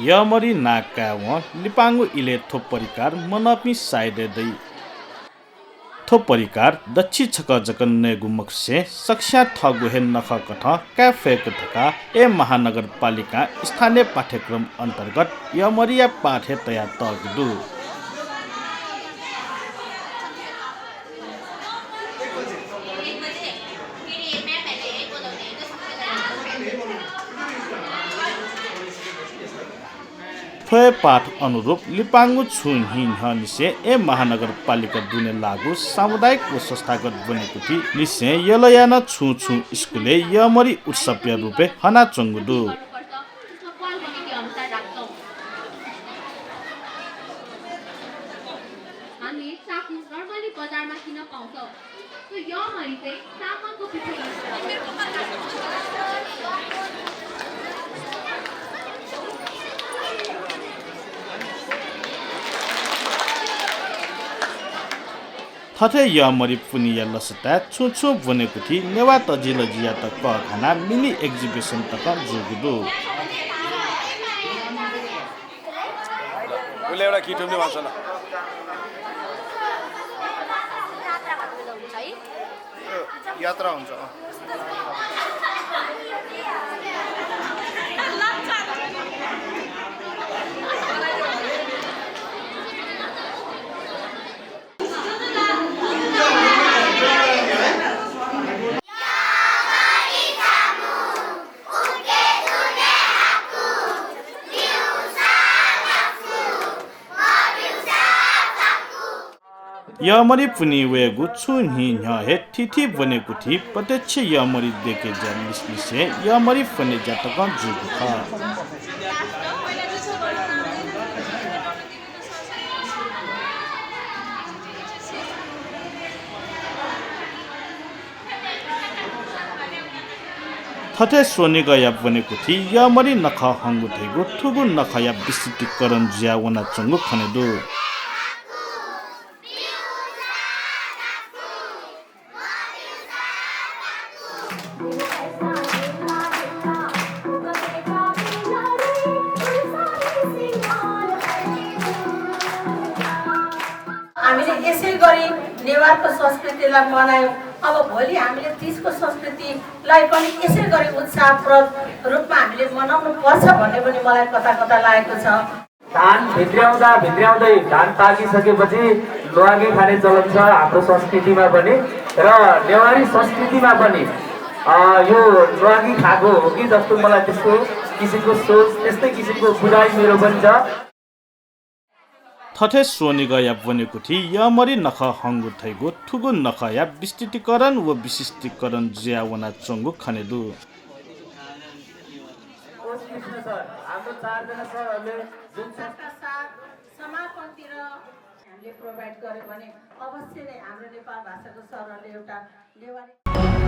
यमरी नाकाव लिपाङ्गु इले थोप परिकार मनपी साइडे दै थोप परिकार दक्षि छक जकन नेगु मक्से सक्ष्या थगु हे नख कथ क्याफे कथका ए महानगरपालिका स्थानीय पाठ्यक्रम अन्तर्गत यमरिया पाठे तया तगदु थोय पाठ अनुरूप लिपाङ्गु छु हिनिसे ए महानगरपालिका दुने लागु सामुदायिक व संस्थागत बनेको थी लिसे यलयाना छु छु स्कुले यमरी उत्सव रूपे हना चंगुदु थथे यमरी पुनिया लसता छु बनेको थी नेवा तजिल जिया त खाना मिनी एक्जिबिसन तक जुगुदु उले एउटा किटुम्ने भन्छ ल यात्रा हुन्छ यमरी पुनि वेगु छु हि हे थिथि बनेको थी प्रत्यक्ष यमरी देखे जानिसलिसे यमरी फने जातक जुगु छ थथे सोनी गया बनेको थी यमरी नख हंगु थेगु थुगु नख या विस्तृतीकरण ज्या वना चंगु खनेदु हामीले यसै गरी नेवारको संस्कृतिलाई मनायौं अब भोलि हामीले तीजको संस्कृतिलाई पनि यसै गरी उत्साहप्रद रूपमा हामीले मनाउनु पर्छ भन्ने पनि मलाई कता कता लागेको छ धान भित्र्याउँदै धान पाकिसकेपछि ल्वागे खाने चलन छ हाम्रो संस्कृतिमा पनि र नेवारी संस्कृतिमा पनि यो ल्वागी खाएको हो कि जस्तो मलाई त्यस्तो किसिमको सोच त्यस्तै किसिमको बुझाइ मेरो पनि छ थथे सोनी गया बनेको थी यमरी नख हंगु थैगु थुगु नख या विस्तृतीकरण व विशिष्टीकरण ज्या वना चंगु खनेदु हाम्रो चारजना सरहरूले जुन समापनतिर हामीले प्रोभाइड गर्यो भने अवश्य नै हाम्रो नेपाल भाषाको सरहरूले एउटा नेवारी